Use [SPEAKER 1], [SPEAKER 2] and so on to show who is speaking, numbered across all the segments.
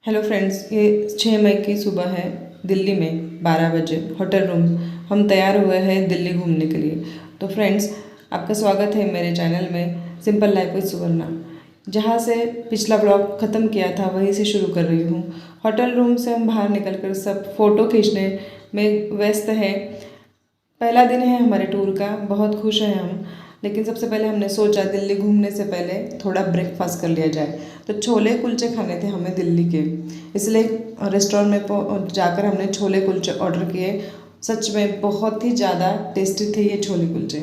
[SPEAKER 1] Hello friends, ये 6 मई की सुबह है। दिल्ली में 12 बजे होटल रूम हम तैयार हुए हैं दिल्ली घूमने के लिए। तो फ्रेंड्स, आपका स्वागत है मेरे चैनल में सिंपल लाइफ विद सुवर्णा। जहाँ से पिछला ब्लॉग ख़त्म किया था वहीं से शुरू कर रही हूँ। होटल रूम से हम बाहर निकलकर सब फ़ोटो खींचने में व्यस्त हैं। पहला दिन है हमारे टूर का, बहुत खुश हैं हम। लेकिन सबसे पहले हमने सोचा दिल्ली घूमने से पहले थोड़ा ब्रेकफास्ट कर लिया जाए। तो छोले कुलचे खाने थे हमें दिल्ली के, इसलिए रेस्टोरेंट में जाकर हमने छोले कुलचे ऑर्डर किए। सच में बहुत ही ज़्यादा टेस्टी थे ये छोले कुलचे।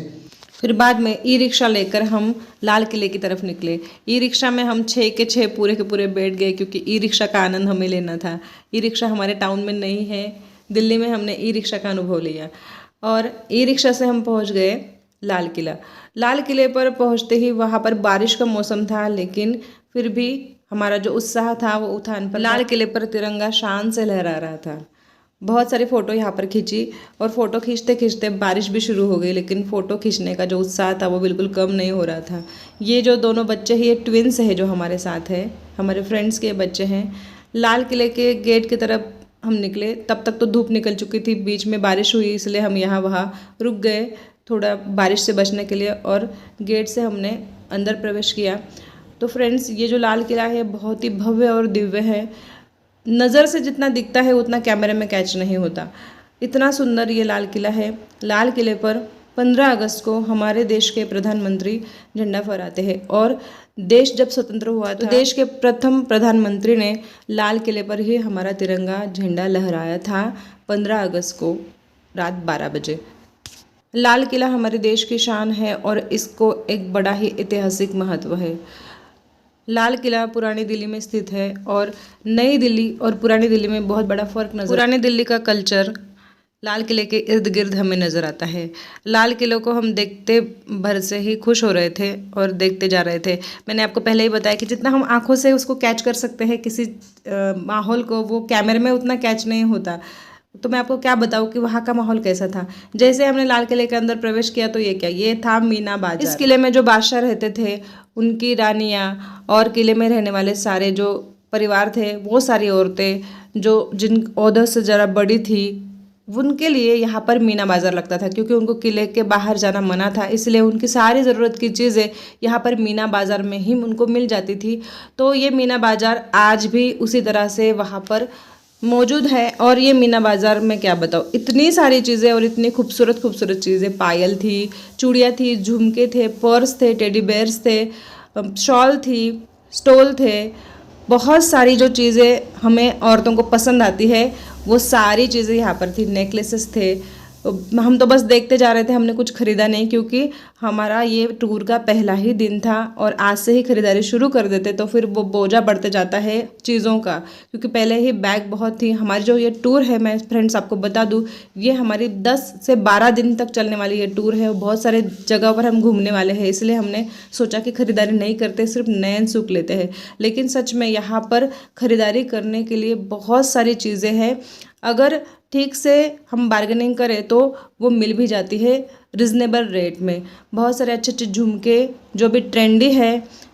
[SPEAKER 1] फिर बाद में ई रिक्शा लेकर हम लाल किले की तरफ निकले। ई रिक्शा में हम 6 के 6 पूरे के पूरे बैठ गए, क्योंकि ई रिक्शा का आनंद हमें लेना था। ई रिक्शा हमारे टाउन में नहीं है, दिल्ली में हमने ई रिक्शा का अनुभव लिया और ई रिक्शा से हम पहुंच गए लाल किला। लाल किले पर पहुंचते ही वहां पर बारिश का मौसम था, लेकिन फिर भी हमारा जो उत्साह था वो उठान पर। लाल किले पर तिरंगा शान से लहरा रहा था। बहुत सारी फ़ोटो यहाँ पर खींची और फ़ोटो खींचते खींचते बारिश भी शुरू हो गई, लेकिन फ़ोटो खींचने का जो उत्साह था वो बिल्कुल कम नहीं हो रहा था। ये जो दोनों बच्चे हैं, ये ट्विन्स है जो हमारे साथ है, हमारे फ्रेंड्स के बच्चे हैं। लाल किले के गेट की तरफ हम निकले, तब तक तो धूप निकल चुकी थी। बीच में बारिश हुई, इसलिए हम यहाँ वहाँ रुक गए थोड़ा बारिश से बचने के लिए, और गेट से हमने अंदर प्रवेश किया। तो फ्रेंड्स, ये जो लाल किला है बहुत ही भव्य और दिव्य है। नज़र से जितना दिखता है उतना कैमरे में कैच नहीं होता। इतना सुंदर ये लाल किला है। लाल किले पर 15 अगस्त को हमारे देश के प्रधानमंत्री झंडा फहराते हैं, और देश जब स्वतंत्र हुआ तो देश के प्रथम प्रधानमंत्री ने लाल किले पर ही हमारा तिरंगा झंडा लहराया था 15 अगस्त को रात 12 बजे। लाल किला हमारे देश की शान है और इसको एक बड़ा ही ऐतिहासिक महत्व है। लाल किला पुरानी दिल्ली में स्थित है, और नई दिल्ली और पुरानी दिल्ली में बहुत बड़ा फ़र्क नजर। पुरानी दिल्ली का कल्चर लाल किले के इर्द गिर्द हमें नज़र आता है। लाल किले को हम देखते भर से ही खुश हो रहे थे और देखते जा रहे थे। मैंने आपको पहले ही बताया कि जितना हम आंखों से उसको कैच कर सकते हैं किसी माहौल को, वो कैमरे में उतना कैच नहीं होता। तो मैं आपको क्या बताऊँ कि वहाँ का माहौल कैसा था। जैसे हमने लाल किले के अंदर प्रवेश किया तो ये था मीना बाजार। इस किले में जो बादशाह रहते थे, उनकी रानियाँ और किले में रहने वाले सारे जो परिवार थे, वो सारी औरतें जो जिन ओहदों से ज़रा बड़ी थी, उनके लिए यहाँ पर मीना बाज़ार लगता था, क्योंकि उनको किले के बाहर जाना मना था। इसलिए उनकी सारी ज़रूरत की चीज़ें यहाँ पर मीना बाज़ार में ही उनको मिल जाती थी। तो ये मीना बाज़ार आज भी उसी तरह से वहाँ पर मौजूद है। और ये मीना बाज़ार में क्या बताऊँ, इतनी सारी चीज़ें और इतनी खूबसूरत खूबसूरत चीज़ें, पायल थी, चूड़ियाँ थी, झुमके थे, पर्स थे, टेडी बेयर्स थे, शॉल थी, स्टॉल थे। बहुत सारी जो चीज़ें हमें औरतों को पसंद आती है वो सारी चीज़ें यहाँ पर थी। नेकलेसेस थे। हम तो बस देखते जा रहे थे, हमने कुछ ख़रीदा नहीं, क्योंकि हमारा ये टूर का पहला ही दिन था और आज से ही ख़रीदारी शुरू कर देते तो फिर वो बोझा बढ़ते जाता है चीज़ों का, क्योंकि पहले ही बैग बहुत थी। हमारी जो ये टूर है, मैं फ्रेंड्स आपको बता दूँ, ये हमारी 10 से 12 दिन तक चलने वाली ये टूर है। बहुत सारे जगह पर हम घूमने वाले हैं, इसलिए हमने सोचा कि ख़रीदारी नहीं करते, सिर्फ नयन सुख लेते हैं। लेकिन सच में यहाँ पर ख़रीदारी करने के लिए बहुत सारी चीज़ें हैं। अगर ठीक से हम बार्गेनिंग करें तो वो मिल भी जाती है रिजनेबल रेट में। बहुत सारे अच्छे अच्छे झुमके जो भी ट्रेंडी है,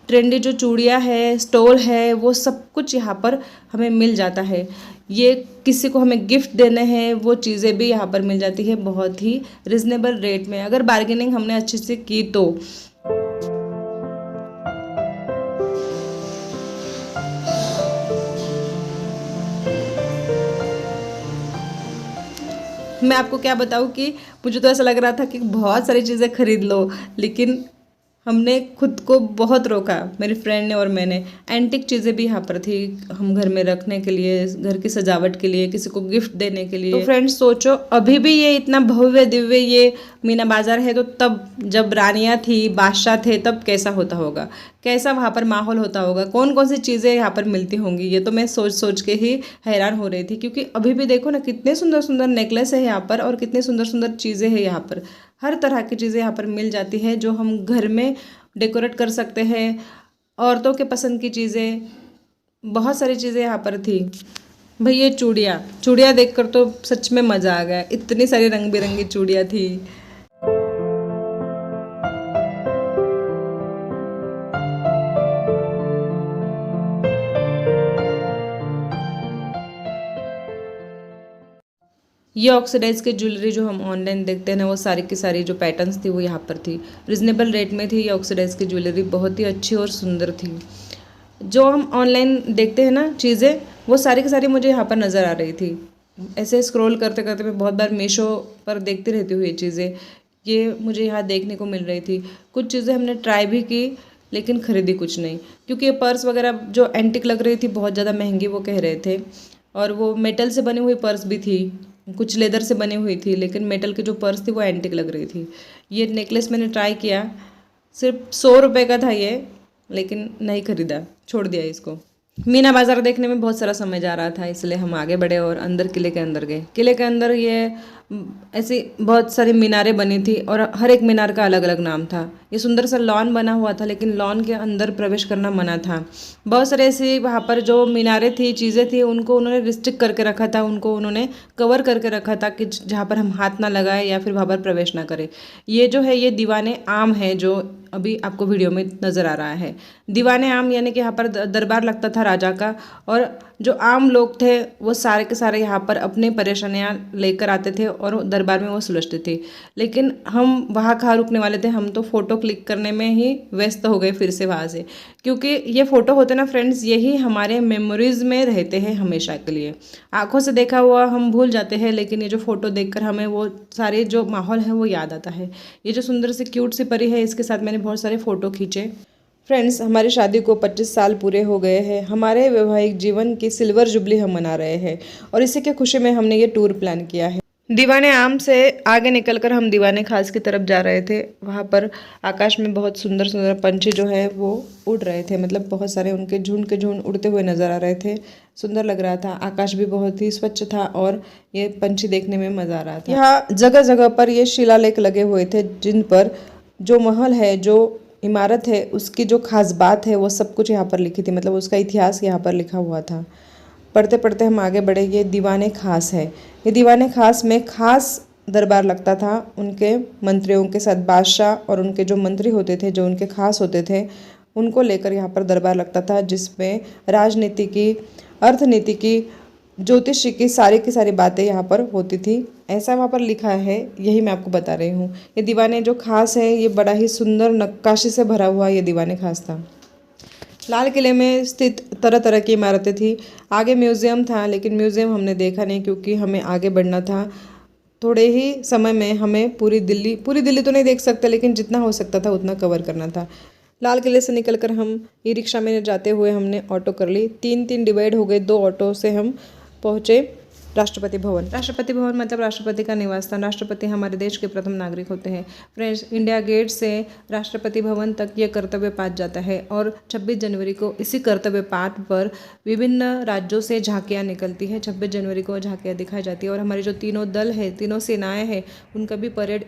[SPEAKER 1] ट्रेंडी जो चूड़ियाँ है, स्टॉल है, वो सब कुछ यहाँ पर हमें मिल जाता है। ये किसी को हमें गिफ्ट देने हैं, वो चीज़ें भी यहाँ पर मिल जाती है बहुत ही रिजनेबल रेट में, अगर बार्गेनिंग हमने अच्छे से की तो। मैं आपको क्या बताऊँ कि मुझे तो ऐसा लग रहा था कि बहुत सारी चीज़ें खरीद लो, लेकिन हमने खुद को बहुत रोका, मेरी फ्रेंड ने और मैंने। एंटिक चीज़ें भी यहाँ पर थी, हम घर में रखने के लिए, घर की सजावट के लिए, किसी को गिफ्ट देने के लिए। तो फ्रेंड्स सोचो, अभी भी ये इतना भव्य दिव्य ये मीना बाज़ार है, तो तब जब रानियाँ थी, बादशाह थे, तब कैसा होता होगा, कैसा वहाँ पर माहौल होता होगा, कौन कौन सी चीज़ें यहाँ पर मिलती होंगी। ये तो मैं सोच सोच के ही हैरान हो रही थी, क्योंकि अभी भी देखो ना कितने सुंदर सुंदर नेकलेस है यहाँ पर और कितनी सुंदर सुंदर चीज़ें हैं यहाँ पर। हर तरह की चीज़ें यहाँ पर मिल जाती है जो हम घर में डेकोरेट कर सकते हैं। औरतों के पसंद की चीज़ें, बहुत सारी चीज़ें यहाँ पर थी। भाई ये चूड़ियाँ चूड़ियाँ देखकर तो सच में मज़ा आ गया, इतनी सारी रंग बिरंगी चूड़ियाँ थी। ये ऑक्सीडाइज की ज्वेलरी जो हम ऑनलाइन देखते हैं ना, वो सारी की सारी जो पैटर्न्स थी वो यहाँ पर थी। रिजनेबल रेट में थी ये ऑक्सीडाइज की ज्वेलरी, बहुत ही अच्छी और सुंदर थी। जो हम ऑनलाइन देखते हैं ना चीज़ें, वो सारी की सारी मुझे यहाँ पर नज़र आ रही थी। ऐसे स्क्रॉल करते करते मैं बहुत बार मीशो पर देखती रहती हूँ ये चीज़ें, ये मुझे यहाँ देखने को मिल रही थी। कुछ चीज़ें हमने ट्राई भी की लेकिन ख़रीदी कुछ नहीं, क्योंकि ये पर्स वगैरह जो एंटिक लग रही थी बहुत ज़्यादा महंगी वो कह रहे थे। और वो मेटल से बनी हुई पर्स भी थी, कुछ लेदर से बनी हुई थी, लेकिन मेटल की जो पर्स थी वो एंटिक लग रही थी। ये नेकलेस मैंने ट्राई किया, सिर्फ 100 रुपये का था ये, लेकिन नहीं खरीदा, छोड़ दिया इसको। मीना बाज़ार देखने में बहुत सारा समय जा रहा था, इसलिए हम आगे बढ़े और अंदर किले के अंदर गए। किले के अंदर ये ऐसी बहुत सारी मीनारें बनी थी और हर एक मीनार का अलग अलग नाम था। ये सुंदर सा लॉन बना हुआ था, लेकिन लॉन के अंदर प्रवेश करना मना था। बहुत सारे ऐसे वहाँ पर जो मीनारें थी, चीज़ें थी, उनको उन्होंने रिस्ट्रिक्ट करके रखा था, उनको उन्होंने कवर करके रखा था कि जहाँ पर हम हाथ ना लगाए या फिर वहाँ पर प्रवेश ना करें। ये जो है ये दीवाने आम है जो अभी आपको वीडियो में नज़र आ रहा है। दीवाने आम यानी कि यहाँ पर दरबार लगता था राजा का, और जो आम लोग थे वो सारे के सारे यहाँ पर अपनी परेशानियाँ लेकर आते थे और दरबार में वो सुलझते थे। लेकिन हम वहाँ कहाँ रुकने वाले थे, हम तो फ़ोटो क्लिक करने में ही व्यस्त हो गए फिर से वहाँ से, क्योंकि ये फ़ोटो होते ना फ्रेंड्स, यही हमारे मेमोरीज़ में रहते हैं हमेशा के लिए। आँखों से देखा हुआ हम भूल जाते हैं, लेकिन ये जो फ़ोटो देखकर हमें वो सारे जो माहौल है वो याद आता है। ये जो सुंदर सी क्यूट सी परी है, इसके साथ मैंने बहुत सारे फ़ोटो खींचे। फ्रेंड्स, हमारी शादी को 25 साल पूरे हो गए हैं। हमारे वैवाहिक जीवन की सिल्वर जुबली हम मना रहे हैं और इसी के खुशी में हमने ये टूर प्लान किया है। दीवाने आम से आगे निकलकर हम दीवाने खास की तरफ जा रहे थे। वहाँ पर आकाश में बहुत सुंदर सुंदर पंछी जो है वो उड़ रहे थे, मतलब बहुत सारे उनके झुंड के झुंड उड़ते हुए नज़र आ रहे थे। सुंदर लग रहा था, आकाश भी बहुत ही स्वच्छ था और ये पंछी देखने में मज़ा आ रहा था। यहाँ जगह जगह पर ये शिलालेख लगे हुए थे, जिन पर जो महल है, जो इमारत है, उसकी जो खास बात है वो सब कुछ यहाँ पर लिखी थी, मतलब उसका इतिहास यहाँ पर लिखा हुआ था। पढ़ते पढ़ते हम आगे बढ़े। ये दीवाने खास है। ये दीवाने खास में खास दरबार लगता था, उनके मंत्रियों के साथ बादशाह और उनके जो मंत्री होते थे, जो उनके खास होते थे, उनको लेकर यहाँ पर दरबार लगता था, जिसमें राजनीति की, अर्थनीति की, ज्योतिषी की सारी बातें यहाँ पर होती थी। ऐसा वहाँ पर लिखा है, यही मैं आपको बता रही हूँ। ये दीवाने जो खास है, ये बड़ा ही सुंदर नक्काशी से भरा हुआ ये दीवाने खास था। लाल किले में स्थित तरह तरह की इमारतें थी। आगे म्यूज़ियम था, लेकिन म्यूज़ियम हमने देखा नहीं क्योंकि हमें आगे बढ़ना था। थोड़े ही समय में हमें पूरी दिल्ली तो नहीं देख सकते, लेकिन जितना हो सकता था उतना कवर करना था। लाल किले से निकलकर हम ई रिक्शा में जाते हुए हमने ऑटो कर ली। तीन डिवाइड हो गए, 2 ऑटो से हम पहुँचे राष्ट्रपति भवन। राष्ट्रपति भवन मतलब राष्ट्रपति का निवास स्थान। राष्ट्रपति हमारे देश के प्रथम नागरिक होते हैं। फ्रेंड्स, इंडिया गेट से राष्ट्रपति भवन तक ये कर्तव्य पाथ जाता है और 26 जनवरी को इसी कर्तव्य पाथ पर विभिन्न राज्यों से झांकियाँ निकलती है। 26 जनवरी को झांकियाँ दिखाई जाती है और हमारे जो तीनों दल है, तीनों सेनाएँ हैं, उनका भी परेड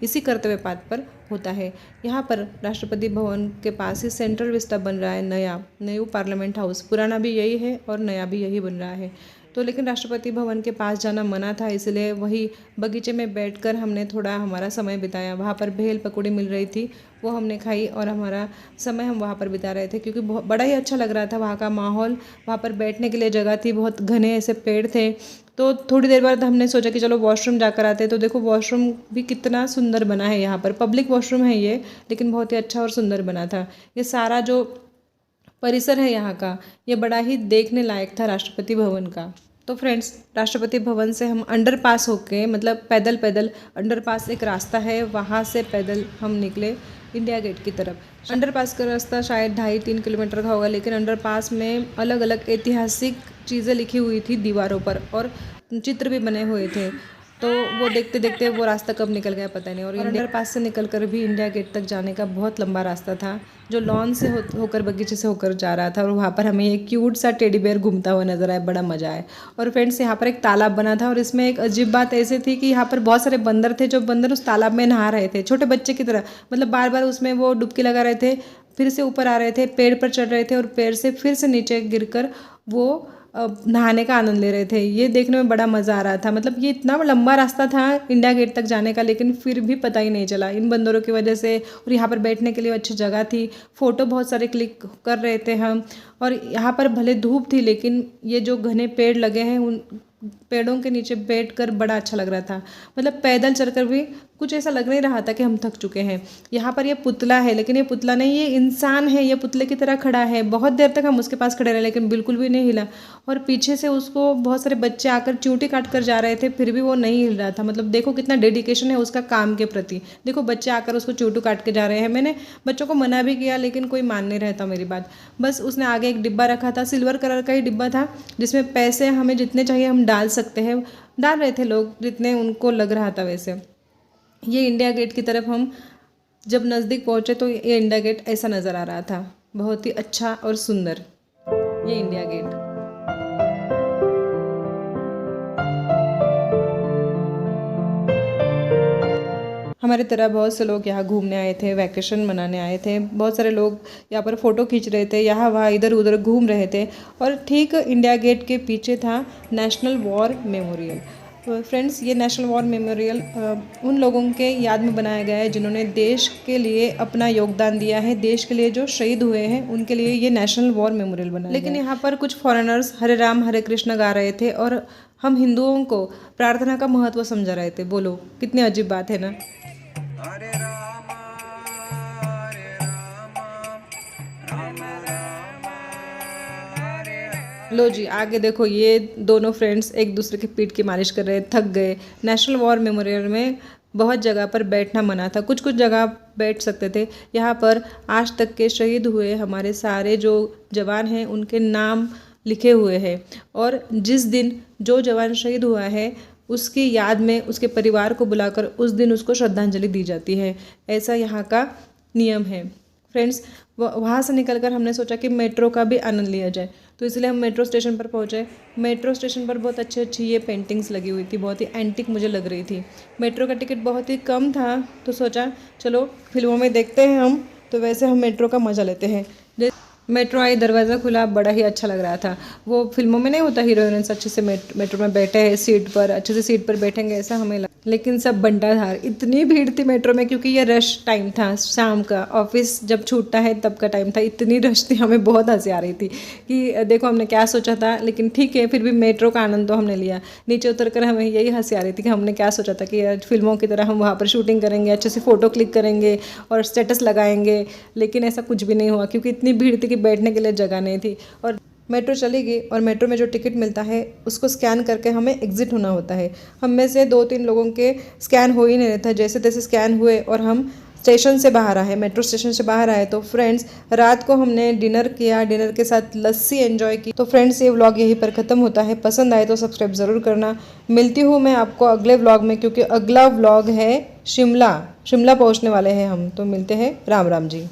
[SPEAKER 1] इसी कर्तव्य पाथ पर होता है। यहाँ पर राष्ट्रपति भवन के पास ही सेंट्रल विस्टा बन रहा है, न्यू पार्लियामेंट हाउस। पुराना भी यही है और नया भी यही बन रहा है। तो लेकिन राष्ट्रपति भवन के पास जाना मना था, इसलिए वही बगीचे में बैठकर हमने थोड़ा हमारा समय बिताया। वहाँ पर भेल पकौड़ी मिल रही थी, वो हमने खाई और हमारा समय हम वहाँ पर बिता रहे थे, क्योंकि बहुत बड़ा ही अच्छा लग रहा था वहाँ का माहौल। वहाँ पर बैठने के लिए जगह थी, बहुत घने ऐसे पेड़ थे। तो थोड़ी देर बाद हमने सोचा कि चलो वॉशरूम जाकर आते हैं। तो देखो वॉशरूम भी कितना सुंदर बना है। यहाँ पर पब्लिक वॉशरूम है ये, लेकिन बहुत ही अच्छा और सुंदर बना था। ये सारा जो परिसर है यहाँ का, ये बड़ा ही देखने लायक था राष्ट्रपति भवन का। तो फ्रेंड्स, राष्ट्रपति भवन से हम अंडरपास होके, मतलब पैदल अंडरपास एक रास्ता है, वहाँ से पैदल हम निकले इंडिया गेट की तरफ। अंडरपास का रास्ता शायद 2.5-3 किलोमीटर का होगा, लेकिन अंडरपास में अलग अलग ऐतिहासिक चीज़ें लिखी हुई थी दीवारों पर और चित्र भी बने हुए थे। तो वो देखते देखते वो रास्ता कब निकल गया पता नहीं। और अंडरपास से निकलकर भी इंडिया गेट तक जाने का बहुत लंबा रास्ता था, जो लॉन से होकर बगीचे से होकर जा रहा था। और वहाँ पर हमें एक क्यूट सा टेडी बेयर घूमता हुआ नजर आया, बड़ा मजा आया। और फ्रेंड्स, यहाँ पर एक तालाब बना था और इसमें एक अजीब बात ऐसी थी कि यहाँ पर बहुत सारे बंदर थे, जो बंदर उस तालाब में नहा रहे थे, छोटे बच्चे की तरह। मतलब बार बार उसमें वो डुबकी लगा रहे थे, फिर से ऊपर आ रहे थे, पेड़ पर चढ़ रहे थे और पेड़ से फिर से नीचे गिरकर वो नहाने का आनंद ले रहे थे। ये देखने में बड़ा मज़ा आ रहा था। मतलब ये इतना लंबा रास्ता था इंडिया गेट तक जाने का, लेकिन फिर भी पता ही नहीं चला इन बंदरों की वजह से। और यहाँ पर बैठने के लिए अच्छी जगह थी, फ़ोटो बहुत सारे क्लिक कर रहे थे हम। और यहाँ पर भले धूप थी, लेकिन ये जो घने पेड़ लगे हैं, उन पेड़ों के नीचे बैठकर बड़ा अच्छा लग रहा था। मतलब पैदल चलकर भी कुछ ऐसा लग नहीं रहा था कि हम थक चुके हैं। यहाँ पर ये पुतला है, लेकिन ये पुतला नहीं, ये इंसान है। ये पुतले की तरह खड़ा है। बहुत देर तक हम उसके पास खड़े रहे, लेकिन बिल्कुल भी नहीं हिला। और पीछे से उसको बहुत सारे बच्चे आकर चींटी काट कर जा रहे थे, फिर भी वो नहीं हिल रहा था। मतलब देखो कितना डेडिकेशन है उसका काम के प्रति। देखो बच्चे आकर उसको चींटी काट के जा रहे हैं। मैंने बच्चों को मना भी किया, लेकिन कोई मान नहीं रहता मेरी बात। बस उसने आगे एक डिब्बा रखा था, सिल्वर कलर का ही डिब्बा था, जिसमें पैसे हमें जितने चाहिए हम डाल सकते हैं। डाल रहे थे लोग जितने उनको लग रहा था वैसे। ये इंडिया गेट की तरफ हम जब नज़दीक पहुँचे तो ये इंडिया गेट ऐसा नज़र आ रहा था, बहुत ही अच्छा और सुंदर ये इंडिया गेट। हमारी तरह बहुत से लोग यहाँ घूमने आए थे, वैकेशन मनाने आए थे। बहुत सारे लोग यहाँ पर फ़ोटो खींच रहे थे, यहाँ वहाँ इधर उधर घूम रहे थे। और ठीक इंडिया गेट के पीछे था नेशनल वॉर मेमोरियल। तो फ्रेंड्स, ये नेशनल वॉर मेमोरियल उन लोगों के याद में बनाया गया है जिन्होंने देश के लिए अपना योगदान दिया है। देश के लिए जो शहीद हुए हैं उनके लिए ये नेशनल वॉर मेमोरियल बनाया गया है। लेकिन यहाँ पर कुछ फॉरेनर्स हरे राम हरे कृष्ण गा रहे थे और हम हिंदुओं को प्रार्थना का महत्व समझा रहे थे। बोलो कितनी अजीब बात है ना। हरे राम राम राम लो जी, आगे देखो ये दोनों फ्रेंड्स एक दूसरे की पीठ की मालिश कर रहे, थक गए। नेशनल वॉर मेमोरियल में बहुत जगह पर बैठना मना था, कुछ कुछ जगह बैठ सकते थे। यहाँ पर आज तक के शहीद हुए हमारे सारे जो जवान हैं उनके नाम लिखे हुए हैं। और जिस दिन जो जवान शहीद हुआ है उसकी याद में उसके परिवार को बुलाकर उस दिन उसको श्रद्धांजलि दी जाती है। ऐसा यहाँ का नियम है। फ्रेंड्स, वहाँ से निकलकर हमने सोचा कि मेट्रो का भी आनंद लिया जाए, तो इसलिए हम मेट्रो स्टेशन पर पहुँचे। मेट्रो स्टेशन पर बहुत अच्छी अच्छी ये पेंटिंग्स लगी हुई थी, बहुत ही एंटिक मुझे लग रही थी। मेट्रो का टिकट बहुत ही कम था, तो सोचा चलो फिल्मों में देखते हैं हम, तो वैसे हम मेट्रो का मज़ा लेते हैं। मेट्रो आई, दरवाज़ा खुला, बड़ा ही अच्छा लग रहा था। वो फिल्मों में नहीं होता, हीरोइन्स अच्छे से मेट्रो में बैठे हैं सीट पर, अच्छे से सीट पर बैठेंगे ऐसा हमें लगा। लेकिन सब बंटाधार, इतनी भीड़ थी मेट्रो में, क्योंकि ये रश टाइम था शाम का, ऑफिस जब छूटता है तब का टाइम था। इतनी रश थी, हमें बहुत हंसी आ रही थी कि देखो हमने क्या सोचा था, लेकिन ठीक है फिर भी मेट्रो का आनंद तो हमने लिया। नीचे उतरकर हमें यही हंसी आ रही थी कि हमने क्या सोचा था कि फिल्मों की तरह हम वहाँ पर शूटिंग करेंगे, अच्छे से फ़ोटो क्लिक करेंगे और स्टेटस लगाएंगे, लेकिन ऐसा कुछ भी नहीं हुआ, क्योंकि इतनी भीड़ थी कि बैठने के लिए जगह नहीं थी। और मेट्रो चली गई और मेट्रो में जो टिकट मिलता है उसको स्कैन करके हमें एग्ज़िट होना होता है। हम में से 2-3 लोगों के स्कैन हो ही नहीं रहता, जैसे तैसे स्कैन हुए और हम स्टेशन से बाहर आए, मेट्रो स्टेशन से बाहर आए। तो फ्रेंड्स, रात को हमने डिनर किया, डिनर के साथ लस्सी एंजॉय की। तो फ्रेंड्स, ये व्लॉग यहीं पर ख़त्म होता है। पसंद आए तो सब्सक्राइब ज़रूर करना। मिलती हूँ मैं आपको अगले व्लॉग में, क्योंकि अगला व्लॉग है शिमला पहुँचने वाले हैं हम। तो मिलते हैं, राम राम जी।